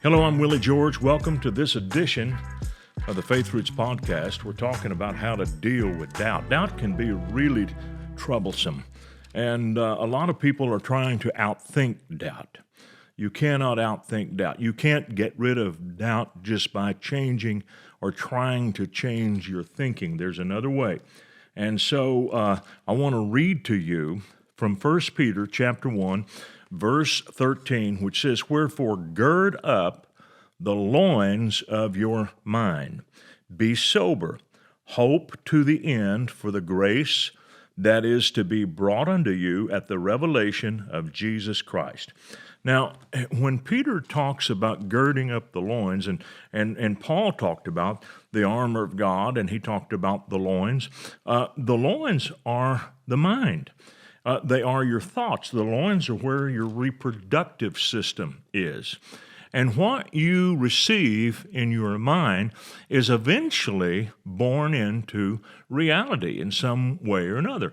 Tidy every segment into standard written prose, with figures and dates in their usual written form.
Hello, I'm Willie George. Welcome to this edition of the Faith Roots Podcast. We're talking about how to deal with doubt. Doubt can be really troublesome, and a lot of people are trying to outthink doubt. You cannot outthink doubt. You can't get rid of doubt just by changing or trying to change your thinking. There's another way. And so I want to read to you from 1 Peter chapter 1, verse 13, which says, "Wherefore gird up the loins of your mind. Be sober. Hope to the end for the grace that is to be brought unto you at the revelation of Jesus Christ." Now, when Peter talks about girding up the loins, and Paul talked about the armor of God, and he talked about the loins are the mind. They are your thoughts. The loins are where your reproductive system is. And what you receive in your mind is eventually born into reality in some way or another.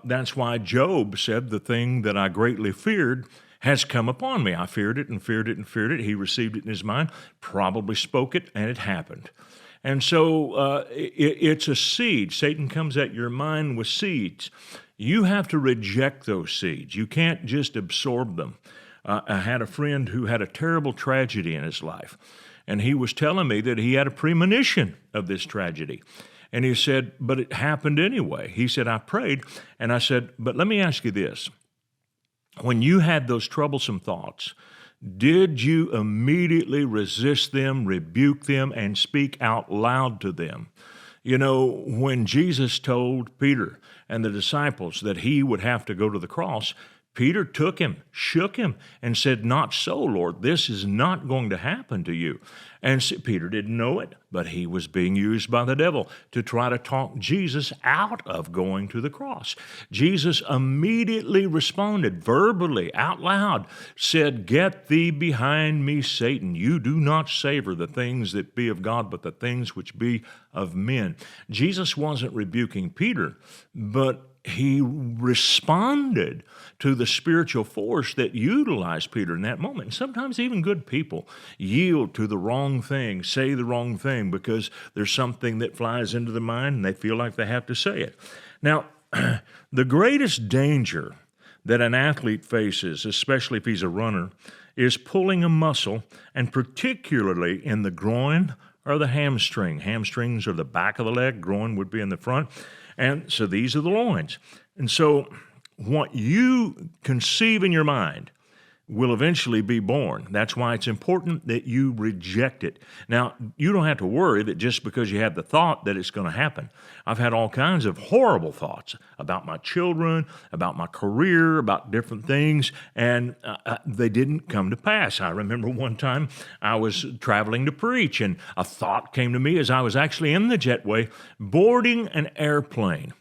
That's why Job said, "The thing that I greatly feared has come upon me. I feared it and feared it and feared it." He received it in his mind, probably spoke it, and it happened. And so it's a seed. Satan comes at your mind with seeds. You have to reject those seeds. You can't just absorb them. I had a friend who had a terrible tragedy in his life, and he was telling me that he had a premonition of this tragedy. And he said, "But it happened anyway." He said, "I prayed," and I said, "But let me ask you this. When you had those troublesome thoughts, did you immediately resist them, rebuke them, and speak out loud to them?" You know, when Jesus told Peter and the disciples that he would have to go to the cross, Peter took him, shook him, and said, "Not so, Lord. This is not going to happen to you." And Peter didn't know it, but he was being used by the devil to try to talk Jesus out of going to the cross. Jesus immediately responded, verbally, out loud, said, "Get thee behind me, Satan. You do not savor the things that be of God, but the things which be of men." Jesus wasn't rebuking Peter, but he responded to the spiritual force that utilized Peter in that moment. And sometimes even good people yield to the wrong thing, say the wrong thing, because there's something that flies into their mind and they feel like they have to say it. Now, the greatest danger that an athlete faces, especially if he's a runner, is pulling a muscle, and particularly in the groin or the hamstring. Hamstrings are the back of the leg, groin would be in the front. And so these are the loins. And so what you conceive in your mind will eventually be born. That's why it's important that you reject it. Now, you don't have to worry that just because you have the thought that it's going to happen. I've had all kinds of horrible thoughts about my children, about my career, about different things, and they didn't come to pass. I remember one time I was traveling to preach, and a thought came to me as I was actually in the jetway boarding an airplane.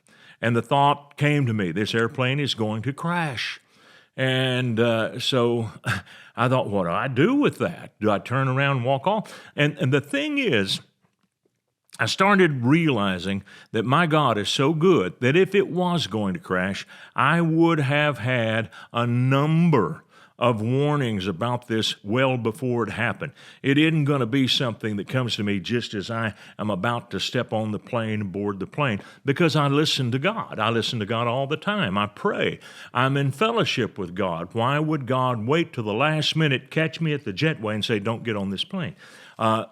And the thought came to me, this airplane is going to crash. And so I thought, what do I do with that? Do I turn around and walk off? And the thing is, I started realizing that my God is so good that if it was going to crash, I would have had a number of warnings about this well before it happened. It isn't going to be something that comes to me just as I am about to step on the plane and board the plane, because I listen to God. I listen to God all the time. I pray. I'm in fellowship with God. Why would God wait till the last minute, catch me at the jetway and say, "Don't get on this plane"?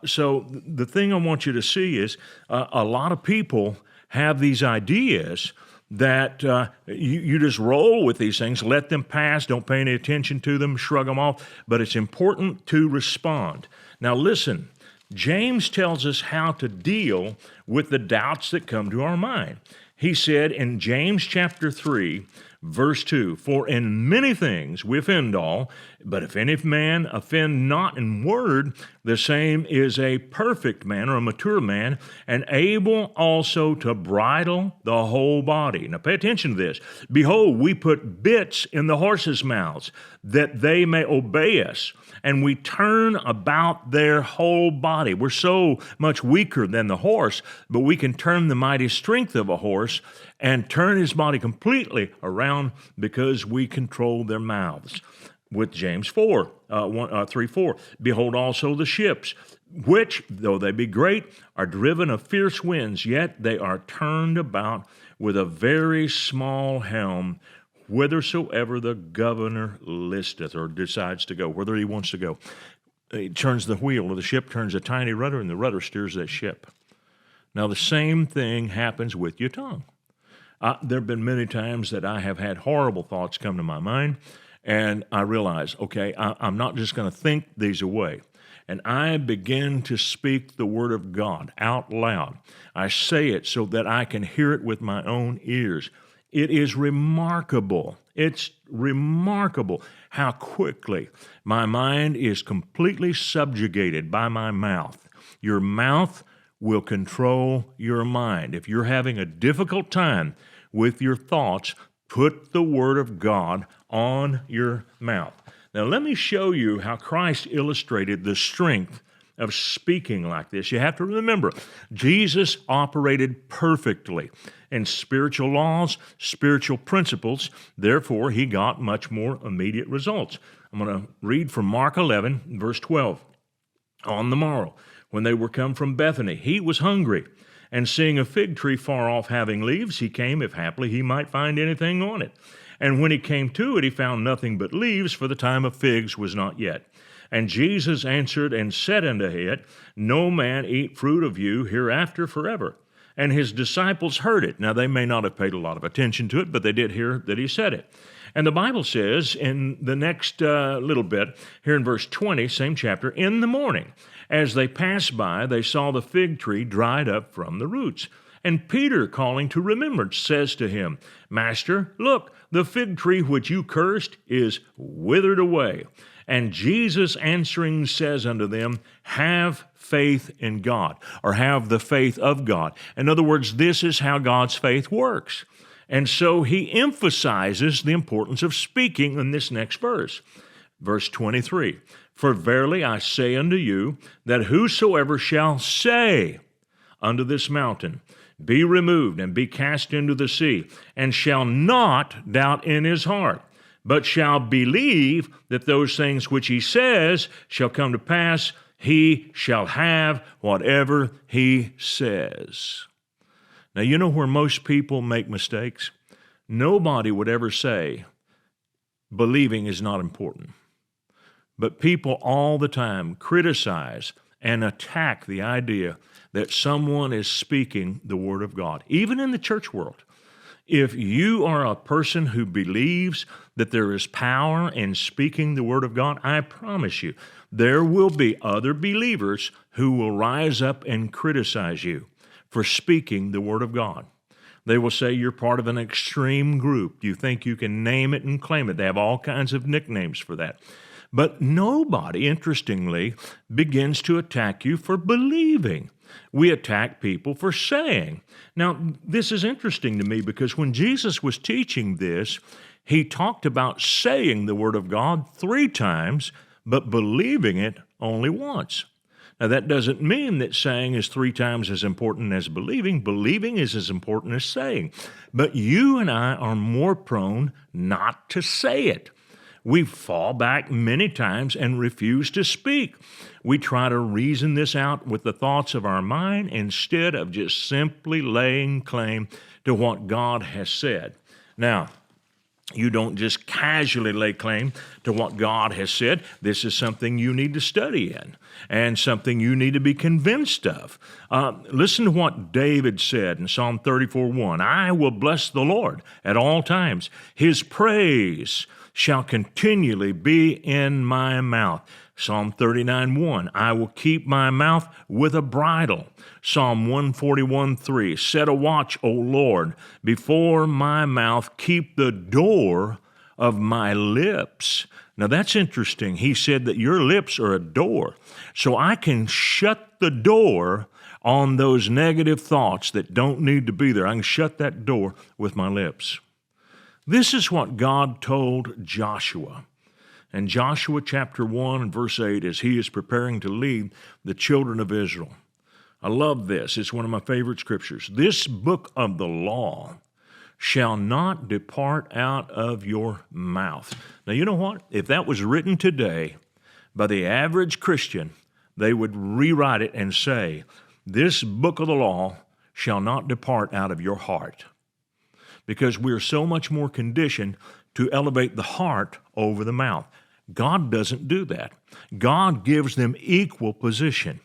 So the thing I want you to see is a lot of people have these ideas that you just roll with these things, let them pass, don't pay any attention to them, shrug them off, but it's important to respond. Now listen, James tells us how to deal with the doubts that come to our mind. He said in James chapter 3, verse 2, "For in many things we offend all, but if any man offend not in word, the same is a perfect man," or a mature man, "and able also to bridle the whole body." Now pay attention to this. "Behold, we put bits in the horses' mouths, that they may obey us, and we turn about their whole body." We're so much weaker than the horse, but we can turn the mighty strength of a horse and turn his body completely around because we control their mouths. With James 3:4, behold also the ships, which, though they be great, are driven of fierce winds, yet they are turned about with a very small helm, whithersoever the governor listeth, or decides to go, whether he wants to go. He turns the wheel of the ship, turns a tiny rudder, and the rudder steers that ship. Now, the same thing happens with your tongue. There have been many times that I have had horrible thoughts come to my mind, and I realize, okay, I'm not just going to think these away. And I begin to speak the Word of God out loud. I say it so that I can hear it with my own ears. It is remarkable. It's remarkable how quickly my mind is completely subjugated by my mouth. Your mouth will control your mind. If you're having a difficult time with your thoughts, put the Word of God on your mouth. Now, let me show you how Christ illustrated the strength of speaking like this. You have to remember, Jesus operated perfectly in spiritual laws, spiritual principles. Therefore, he got much more immediate results. I'm going to read from Mark 11, verse 12. On the morrow, when they were come from Bethany, he was hungry. And seeing a fig tree far off having leaves, he came, if haply he might find anything on it. And when he came to it, he found nothing but leaves, for the time of figs was not yet. And Jesus answered and said unto it, No man eat fruit of you hereafter forever. And his disciples heard it. Now, they may not have paid a lot of attention to it, but they did hear that he said it. And the Bible says in the next little bit, here in verse 20, same chapter, in the morning, as they passed by, they saw the fig tree dried up from the roots. And Peter, calling to remembrance, says to him, Master, look, the fig tree which you cursed is withered away. And Jesus answering says unto them, Have faith in God, or have the faith of God. In other words, this is how God's faith works. And so he emphasizes the importance of speaking in this next verse. Verse 23, For verily I say unto you, that whosoever shall say unto this mountain, Be removed and be cast into the sea, and shall not doubt in his heart, but shall believe that those things which he says shall come to pass, he shall have whatever he says. Now, you know where most people make mistakes? Nobody would ever say, believing is not important. But people all the time criticize and attack the idea that someone is speaking the Word of God, even in the church world. If you are a person who believes that there is power in speaking the Word of God, I promise you, there will be other believers who will rise up and criticize you for speaking the Word of God. They will say you're part of an extreme group. You think you can name it and claim it. They have all kinds of nicknames for that. But nobody, interestingly, begins to attack you for believing. We attack people for saying. Now, this is interesting to me because when Jesus was teaching this, he talked about saying the Word of God 3 times, but believing it only once. Now, that doesn't mean that saying is 3 times as important as believing. Believing is as important as saying. But you and I are more prone not to say it. We fall back many times and refuse to speak. We try to reason this out with the thoughts of our mind instead of just simply laying claim to what God has said. Now, you don't just casually lay claim to what God has said. This is something you need to study in and something you need to be convinced of. Listen to what David said in Psalm 34:1. I will bless the Lord at all times. His praise shall continually be in my mouth. Psalm 39:1, I will keep my mouth with a bridle. Psalm 141:3, set a watch, O Lord, before my mouth, keep the door of my lips. Now that's interesting. He said that your lips are a door. So I can shut the door on those negative thoughts that don't need to be there. I can shut that door with my lips. This is what God told Joshua. In Joshua chapter 1 and verse 8, as he is preparing to lead the children of Israel. I love this. It's one of my favorite scriptures. This book of the law shall not depart out of your mouth. Now, you know what? If that was written today by the average Christian, they would rewrite it and say, this book of the law shall not depart out of your heart. Because we're so much more conditioned to elevate the heart over the mouth. God doesn't do that. God gives them equal position.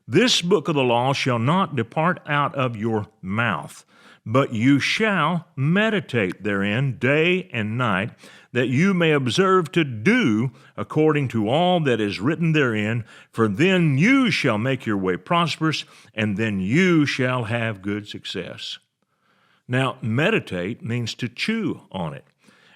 This book of the law shall not depart out of your mouth, but you shall meditate therein day and night, that you may observe to do according to all that is written therein, for then you shall make your way prosperous, and then you shall have good success. Now, meditate means to chew on it.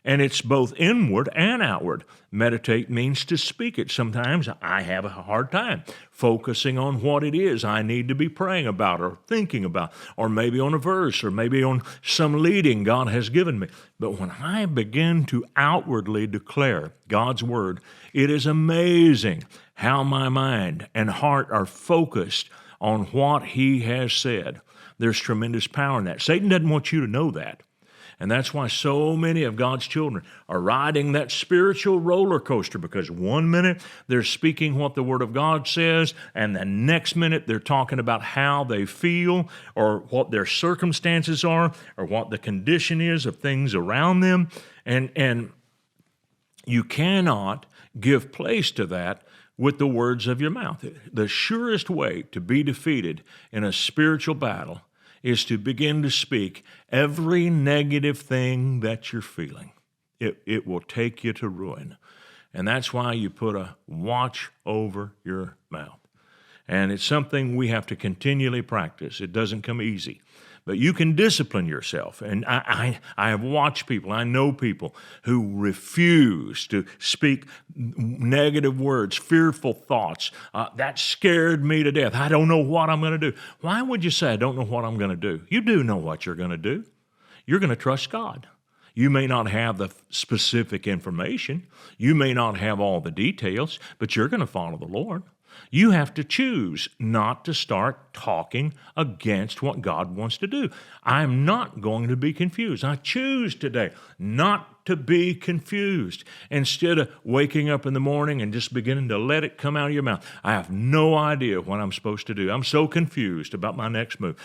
And it's both inward and outward. Meditate means to speak it. Sometimes I have a hard time focusing on what it is I need to be praying about or thinking about, or maybe on a verse, or maybe on some leading God has given me. But when I begin to outwardly declare God's word, it is amazing how my mind and heart are focused on what He has said. There's tremendous power in that. Satan doesn't want you to know that. And that's why so many of God's children are riding that spiritual roller coaster, because one minute they're speaking what the Word of God says, and the next minute they're talking about how they feel or what their circumstances are or what the condition is of things around them. And you cannot give place to that with the words of your mouth. The surest way to be defeated in a spiritual battle is to begin to speak every negative thing that you're feeling. It will take you to ruin. And that's why you put a watch over your mouth. And it's something we have to continually practice. It doesn't come easy. But you can discipline yourself. And I have watched people, I know people who refuse to speak negative words, fearful thoughts. That scared me to death. I don't know what I'm going to do. Why would you say, I don't know what I'm going to do? You do know what you're going to do. You're going to trust God. You may not have the specific information. You may not have all the details, but you're going to follow the Lord. You have to choose not to start talking against what God wants to do. I'm not going to be confused. I choose today not to be confused. Instead of waking up in the morning and just beginning to let it come out of your mouth, I have no idea what I'm supposed to do. I'm so confused about my next move.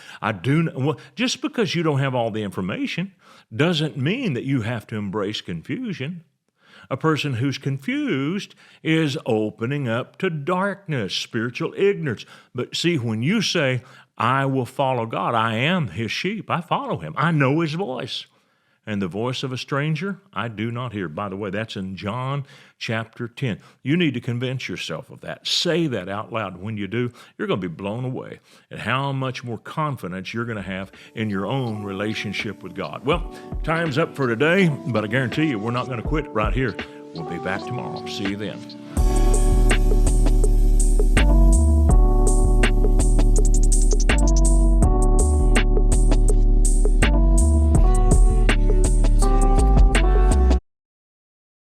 Just because you don't have all the information doesn't mean that you have to embrace confusion. A person who's confused is opening up to darkness, spiritual ignorance. But see, when you say, I will follow God, I am His sheep, I follow Him, I know His voice. And the voice of a stranger, I do not hear. By the way, that's in John chapter 10. You need to convince yourself of that. Say that out loud. When you do, you're going to be blown away at how much more confidence you're going to have in your own relationship with God. Well, time's up for today, but I guarantee you we're not going to quit right here. We'll be back tomorrow. See you then.